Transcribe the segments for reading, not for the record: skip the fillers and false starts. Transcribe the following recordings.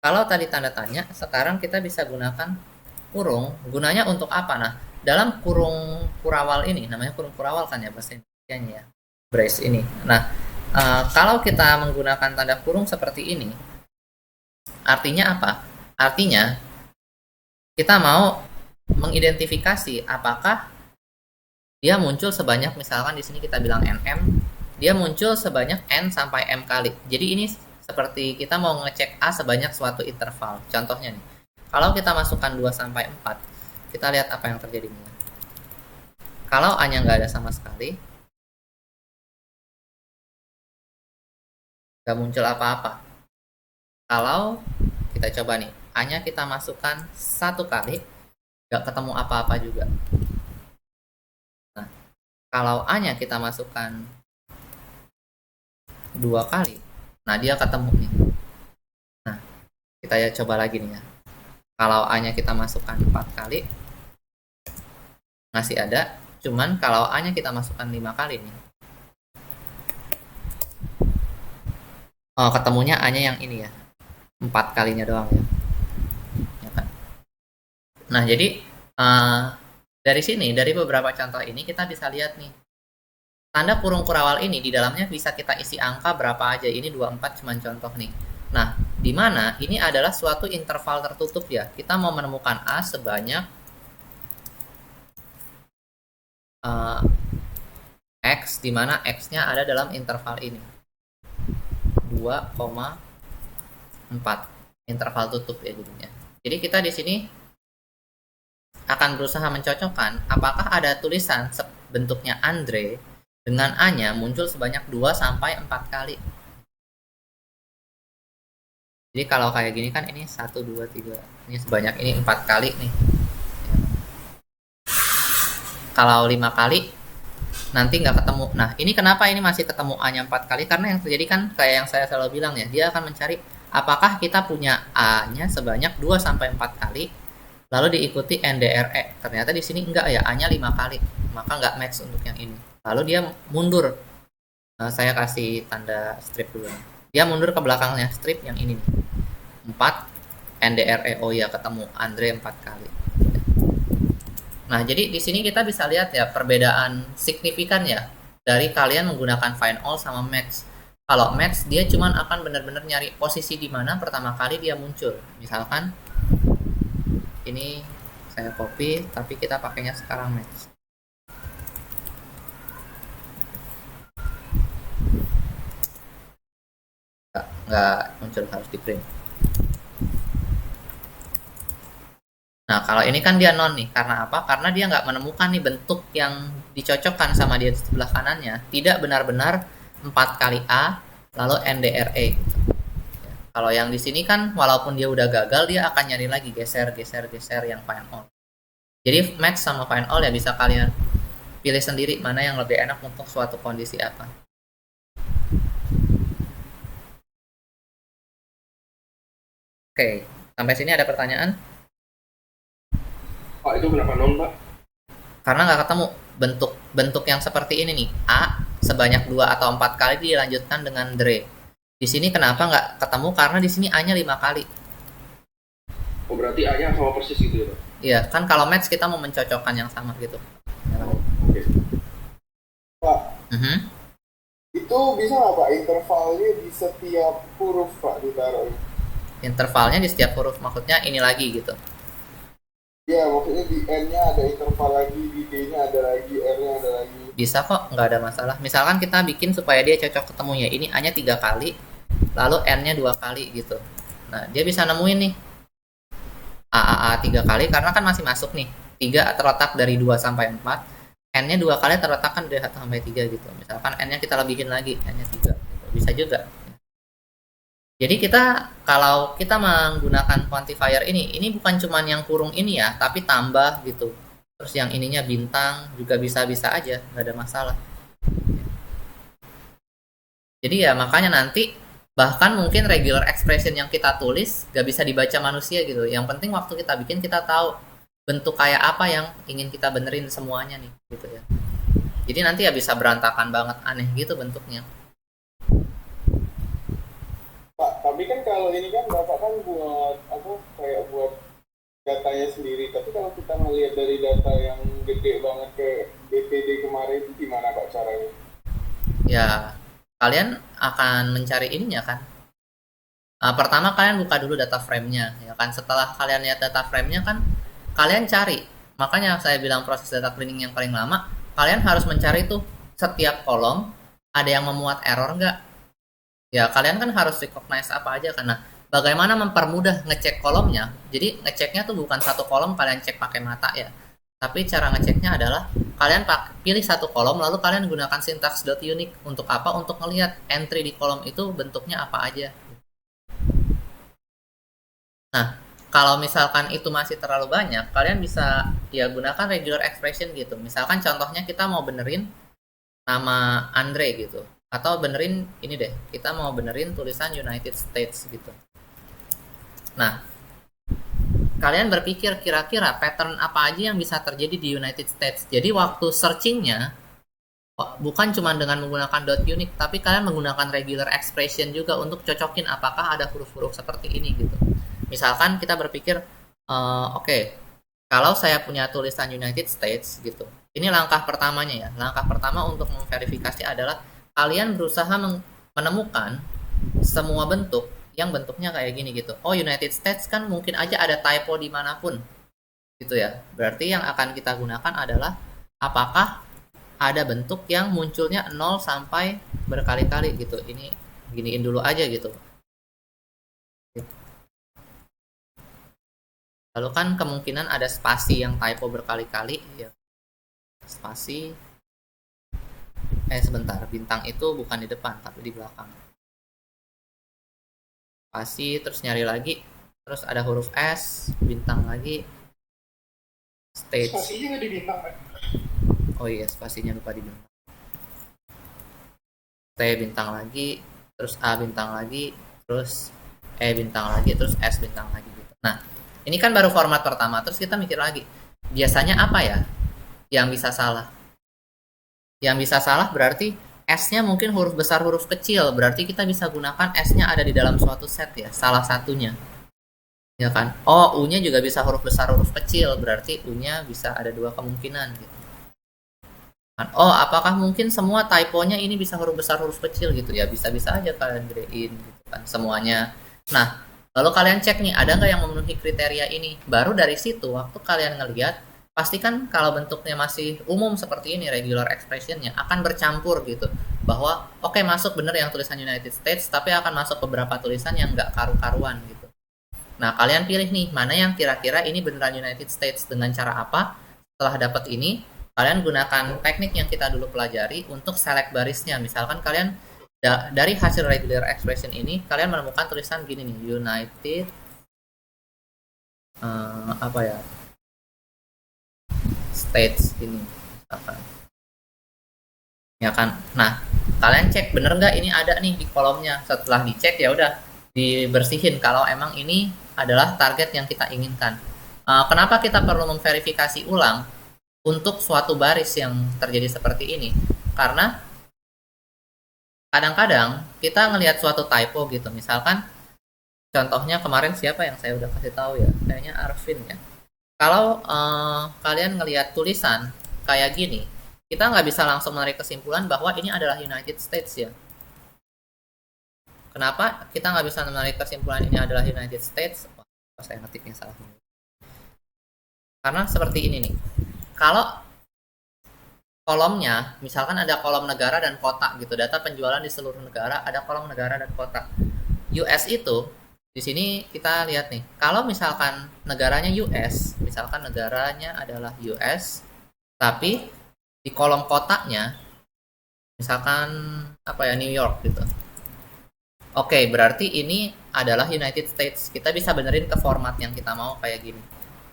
Kalau tadi tanda tanya, sekarang kita bisa gunakan kurung. Gunanya untuk apa? Nah, dalam kurung kurawal ini, namanya kurung kurawal kan ya bahasa Indonesia ya, brace ini. Nah, kalau kita menggunakan tanda kurung seperti ini, artinya apa? Artinya kita mau mengidentifikasi apakah dia muncul sebanyak, misalkan di sini kita bilang nm, dia muncul sebanyak n sampai m kali. Jadi ini seperti kita mau ngecek a sebanyak suatu interval. Contohnya nih, kalau kita masukkan 2 sampai 4, kita lihat apa yang terjadi. Kalau a-nya nggak ada sama sekali, nggak muncul apa-apa. Kalau kita coba nih, a-nya kita masukkan 1 kali, nggak ketemu apa-apa juga. Nah, kalau a-nya kita masukkan 2 kali, nah dia ketemu nih. Nah, kita ya coba lagi nih ya. Kalau a-nya kita masukkan 4 kali, masih ada. Cuman kalau a-nya kita masukkan 5 kali nih, oh ketemunya a-nya yang ini ya, 4 kalinya doang ya. Ya kan? Nah, jadi dari sini, dari beberapa contoh ini kita bisa lihat nih, tanda kurung kurawal ini di dalamnya bisa kita isi angka berapa aja. Ini 24 cuman contoh nih. Nah, di mana ini adalah suatu interval tertutup ya. Kita mau menemukan A sebanyak X, di mana X-nya ada dalam interval ini. 2,4. Interval tutup ya jadinya. Jadi kita di sini akan berusaha mencocokkan apakah ada tulisan bentuknya Andre dengan A-nya muncul sebanyak 2 sampai 4 kali. Jadi kalau kayak gini kan ini 1, 2, 3. Ini sebanyak ini 4 kali nih. Kalau 5 kali nanti nggak ketemu. Nah, ini kenapa ini masih ketemu A-nya 4 kali? Karena yang terjadi kan kayak yang saya selalu bilang ya, dia akan mencari apakah kita punya A-nya sebanyak 2 sampai 4 kali, lalu diikuti NDRE. Ternyata di sini enggak ya, A-nya 5 kali. Maka nggak match untuk yang ini. Lalu dia mundur. Saya kasih tanda strip dulu. Dia mundur ke belakangnya strip yang ini nih. 4 NDRE. Oh ya, ketemu Andre 4 kali. Nah, jadi di sini kita bisa lihat ya perbedaan signifikan ya dari kalian menggunakan find all sama match. Kalau match dia cuman akan benar-benar nyari posisi di mana pertama kali dia muncul. Misalkan ini saya copy tapi kita pakainya sekarang match. Nggak muncul, harus di print. Nah, kalau ini kan dia non nih. Karena apa? Karena dia nggak menemukan nih bentuk yang dicocokkan sama dia di sebelah kanannya. Tidak benar-benar 4 kali A, lalu NDRE. Gitu. Ya. Kalau yang di sini kan, walaupun dia udah gagal, dia akan nyari lagi geser, geser, geser yang find all. Jadi match sama find all ya bisa kalian pilih sendiri mana yang lebih enak untuk suatu kondisi apa. Oke, sampai sini ada pertanyaan? Pak, itu kenapa non, Pak? Karena nggak ketemu bentuk yang seperti ini nih, A sebanyak 2 atau 4 kali dilanjutkan dengan Dre. Di sini kenapa nggak ketemu? Karena di sini A-nya 5 kali. Oh, berarti A-nya sama persis gitu ya, Pak? Iya, kan kalau match kita mau mencocokkan yang sama gitu. Oh, oke. Pak, Mhm. itu bisa nggak Pak intervalnya di setiap huruf Pak ditaruh? Intervalnya di setiap huruf, maksudnya ini lagi gitu. Ya, maksudnya di N-nya ada interval lagi, di D-nya ada lagi, R-nya ada lagi. Bisa kok, nggak ada masalah. Misalkan kita bikin supaya dia cocok ketemunya. Ini A-nya 3 kali, lalu N-nya 2 kali gitu. Nah, dia bisa nemuin nih A 3 kali karena kan masih masuk nih. 3 terletak dari 2 sampai 4. N-nya 2 kali terletak kan dari 1 sampai 3 gitu. Misalkan N-nya kita lebihin lagi, N-nya 3 gitu. Bisa juga. Jadi kita kalau kita menggunakan quantifier ini bukan cuma yang kurung ini ya, tapi tambah gitu. Terus yang ininya bintang juga bisa-bisa aja, nggak ada masalah. Jadi ya makanya nanti bahkan mungkin regular expression yang kita tulis nggak bisa dibaca manusia gitu. Yang penting waktu kita bikin kita tahu bentuk kayak apa yang ingin kita benerin semuanya nih gitu ya. Jadi nanti ya bisa berantakan banget, aneh gitu bentuknya. Pak, kalau ini kan Bapak kan buat apa kayak buat datanya sendiri, tapi kalau kita melihat dari data yang gede banget ke BPD kemarin itu gimana Pak caranya? Ya, kalian akan mencari ininya kan. Pertama kalian buka dulu data frame-nya, ya kan. Setelah kalian lihat data frame-nya kan, kalian cari. Makanya saya bilang proses data cleaning yang paling lama, kalian harus mencari tuh setiap kolom ada yang memuat error nggak. Ya, kalian kan harus recognize apa aja karena bagaimana mempermudah ngecek kolomnya. Jadi ngeceknya tuh bukan satu kolom kalian cek pakai mata ya. Tapi cara ngeceknya adalah kalian pilih satu kolom lalu kalian gunakan syntax .unique untuk apa? Untuk melihat entry di kolom itu bentuknya apa aja. Nah, kalau misalkan itu masih terlalu banyak, kalian bisa ya gunakan regular expression gitu. Misalkan contohnya kita mau benerin nama Andre gitu. Atau benerin ini deh, kita mau benerin tulisan United States gitu. Nah, kalian berpikir kira-kira pattern apa aja yang bisa terjadi di United States. Jadi waktu searchingnya bukan cuma dengan menggunakan .unique, tapi kalian menggunakan regular expression juga untuk cocokin apakah ada huruf-huruf seperti ini gitu. Misalkan kita berpikir, oke, kalau saya punya tulisan United States gitu, ini langkah pertamanya ya. Langkah pertama untuk memverifikasi adalah kalian berusaha menemukan semua bentuk yang bentuknya kayak gini gitu. Oh, United States kan mungkin aja ada typo dimanapun gitu ya. Berarti yang akan kita gunakan adalah apakah ada bentuk yang munculnya 0 sampai berkali-kali gitu. Ini giniin dulu aja gitu. Lalu kan kemungkinan ada spasi yang typo berkali-kali ya. Spasi sebentar, bintang itu bukan di depan tapi di belakang. Spasi, terus nyari lagi, terus ada huruf S, bintang lagi, stage. Spasinya nggak di bintang kan? Oh iya, spasinya lupa di bintang. T bintang lagi, terus A bintang lagi, terus E bintang lagi, terus S bintang lagi gitu. Nah, ini kan baru format pertama, terus kita mikir lagi, biasanya apa ya yang bisa salah? Yang bisa salah berarti S-nya mungkin huruf besar huruf kecil, berarti kita bisa gunakan S-nya ada di dalam suatu set ya, salah satunya. Ya kan? Oh, U-nya juga bisa huruf besar huruf kecil, berarti U-nya bisa ada dua kemungkinan gitu. Oh, apakah mungkin semua typo-nya ini bisa huruf besar huruf kecil gitu ya? Bisa-bisa aja kalian gedein gitu kan semuanya. Nah, lalu kalian cek nih ada nggak yang memenuhi kriteria ini? Baru dari situ waktu kalian ngelihat pastikan kalau bentuknya masih umum seperti ini regular expressionnya akan bercampur gitu bahwa oke, masuk bener yang tulisan United States tapi akan masuk beberapa tulisan yang nggak karu-karuan gitu. Nah, kalian pilih nih mana yang kira-kira ini beneran United States. Dengan cara apa? Setelah dapat ini kalian gunakan teknik yang kita dulu pelajari untuk select barisnya. Misalkan kalian dari hasil regular expression ini kalian menemukan tulisan gini nih, United apa ya, States ini misalkan. Ya kan. Nah, kalian cek bener nggak ini ada nih di kolomnya. Setelah dicek ya udah dibersihin kalau emang ini adalah target yang kita inginkan. Kenapa kita perlu memverifikasi ulang untuk suatu baris yang terjadi seperti ini? Karena kadang-kadang kita ngelihat suatu typo gitu. Misalkan contohnya kemarin siapa yang saya udah kasih tahu ya? Kayaknya Arvin ya. Kalau kalian ngelihat tulisan kayak gini, kita nggak bisa langsung menarik kesimpulan bahwa ini adalah United States ya. Kenapa kita nggak bisa menarik kesimpulan ini adalah United States? Oh, saya ngetiknya salah. Karena seperti ini nih. Kalau kolomnya, misalkan ada kolom negara dan kota gitu, data penjualan di seluruh negara, ada kolom negara dan kota. US itu di sini kita lihat nih, kalau misalkan negaranya US, misalkan negaranya adalah US, tapi di kolom kotanya, misalkan apa ya, New York gitu. Oke, berarti ini adalah United States. Kita bisa benerin ke format yang kita mau kayak gini.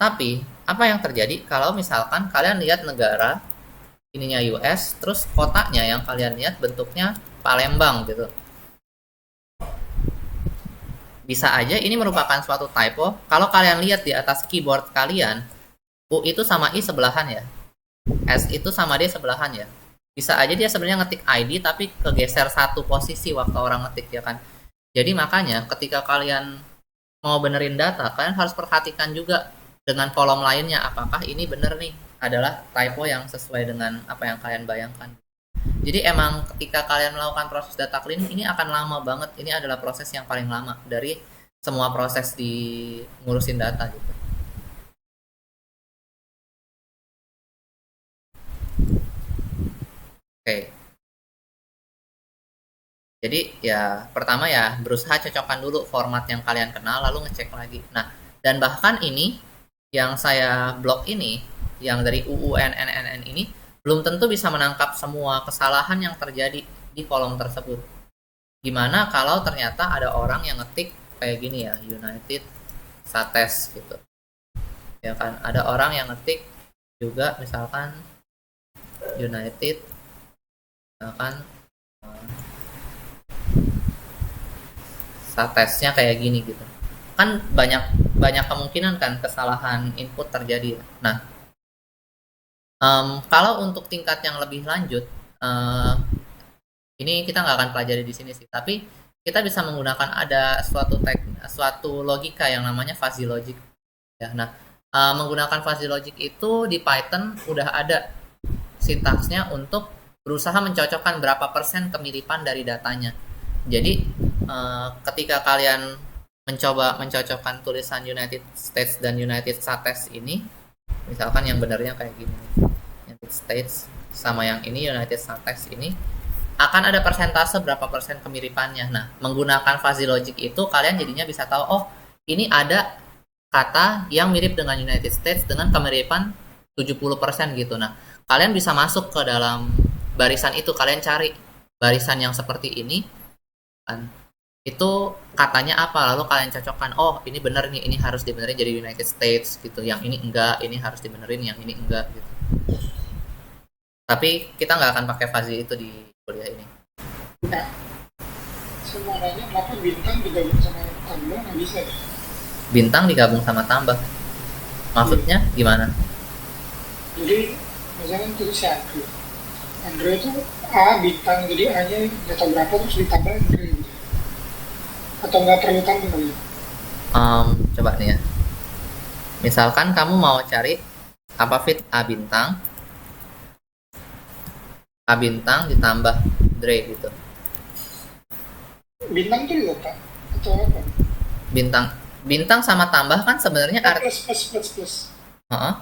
Tapi, apa yang terjadi kalau misalkan kalian lihat negara, ininya US, terus kotanya yang kalian lihat bentuknya Palembang gitu. Bisa aja ini merupakan suatu typo. Kalau kalian lihat di atas keyboard kalian, U itu sama I sebelahan ya. S itu sama D sebelahan ya. Bisa aja dia sebenarnya ngetik ID tapi kegeser satu posisi waktu orang ngetik ya kan. Jadi makanya ketika kalian mau benerin data, kalian harus perhatikan juga dengan kolom lainnya apakah ini bener nih adalah typo yang sesuai dengan apa yang kalian bayangkan. Jadi emang ketika kalian melakukan proses data cleaning ini akan lama banget. Ini adalah proses yang paling lama dari semua proses di ngurusin data gitu. Oke. Jadi ya pertama ya berusaha cocokkan dulu format yang kalian kenal lalu ngecek lagi. Nah, dan bahkan ini yang saya blok ini yang dari UUNNN ini belum tentu bisa menangkap semua kesalahan yang terjadi di kolom tersebut. Gimana kalau ternyata ada orang yang ngetik kayak gini ya, United Sates gitu. Ya kan, ada orang yang ngetik juga misalkan United misalkan Satesnya kayak gini gitu. Kan banyak banyak kemungkinan kan kesalahan input terjadi. Nah, kalau untuk tingkat yang lebih lanjut, ini kita nggak akan pelajari di sini sih, tapi kita bisa menggunakan ada suatu logika yang namanya fuzzy logic. Ya, nah menggunakan fuzzy logic itu di Python udah ada sintaksnya untuk berusaha mencocokkan berapa persen kemiripan dari datanya. Jadi ketika kalian mencoba mencocokkan tulisan United States dan United States ini, misalkan yang benarnya kayak gini, United States sama yang ini United States ini, akan ada persentase berapa persen kemiripannya. Nah, menggunakan fuzzy logic itu kalian jadinya bisa tahu, oh ini ada kata yang mirip dengan United States dengan kemiripan 70% gitu. Nah, kalian bisa masuk ke dalam barisan itu, kalian cari barisan yang seperti ini kan, itu katanya apa, lalu kalian cocokkan, oh ini bener nih, ini harus dibenerin jadi United States gitu, yang ini enggak, ini harus dibenerin, yang ini enggak gitu. Tapi kita nggak akan pakai fuzzy itu di kuliah ini. Nah, semuanya kenapa bintang digabung sama tambah nggak bisa ya? Bintang digabung sama tambah, maksudnya gimana? Jadi misalnya tulis Android, Android itu A bintang, jadi A nya data berapa terus ditambah Android gitu. Atau nggak perlu tambah gitu? Coba nih ya, misalkan kamu mau cari apa fit A bintang ditambah Dre gitu. Bintang tuh juga Pak? Atau apa? Bintang sama tambah kan sebenarnya Plus. Heeh.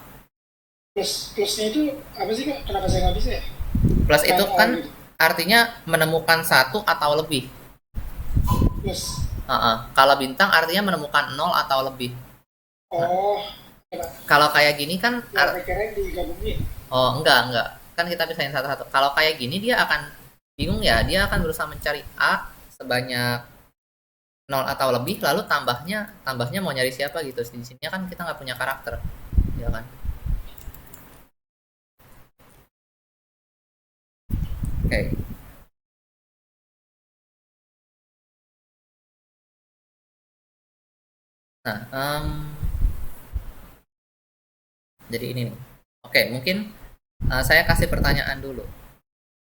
Plusnya itu apa sih Pak? Kenapa saya nggak bisa ya? Plus itu Kayak kan gitu. artinya menemukan satu atau lebih. Plus. Kalau bintang artinya menemukan 0 atau lebih. Oh, ya, Kalau kayak gini kan kira digabungin. oh enggak. Kan kita pisahin satu-satu. Kalau kayak gini dia akan bingung ya, dia akan berusaha mencari A sebanyak 0 atau lebih, lalu tambahnya mau nyari siapa gitu. Di sini kan kita nggak punya karakter, ya kan? Oke. Nah, jadi ini nih. Oke, mungkin saya kasih pertanyaan dulu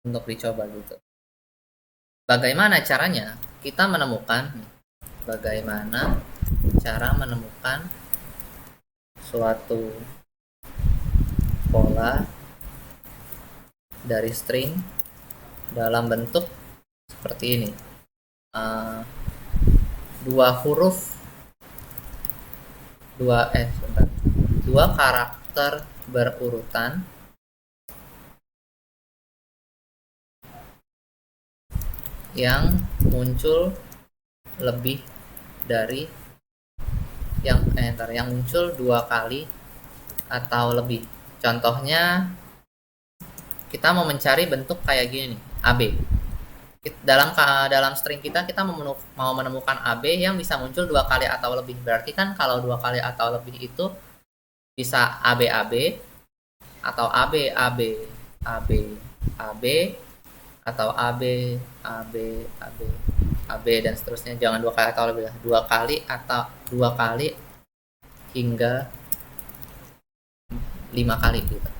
untuk dicoba gitu. Bagaimana caranya kita menemukan suatu pola dari string dalam bentuk seperti ini, dua karakter berurutan yang muncul lebih dari yang muncul 2 kali atau lebih. Contohnya kita mau mencari bentuk kayak gini nih, AB. Dalam string kita mau menemukan AB yang bisa muncul 2 kali atau lebih. Berarti kan kalau 2 kali atau lebih itu bisa AB atau AB atau AB dan seterusnya. Jangan 2 kali atau lebih, 2 kali atau 2 kali hingga 5 kali gitu.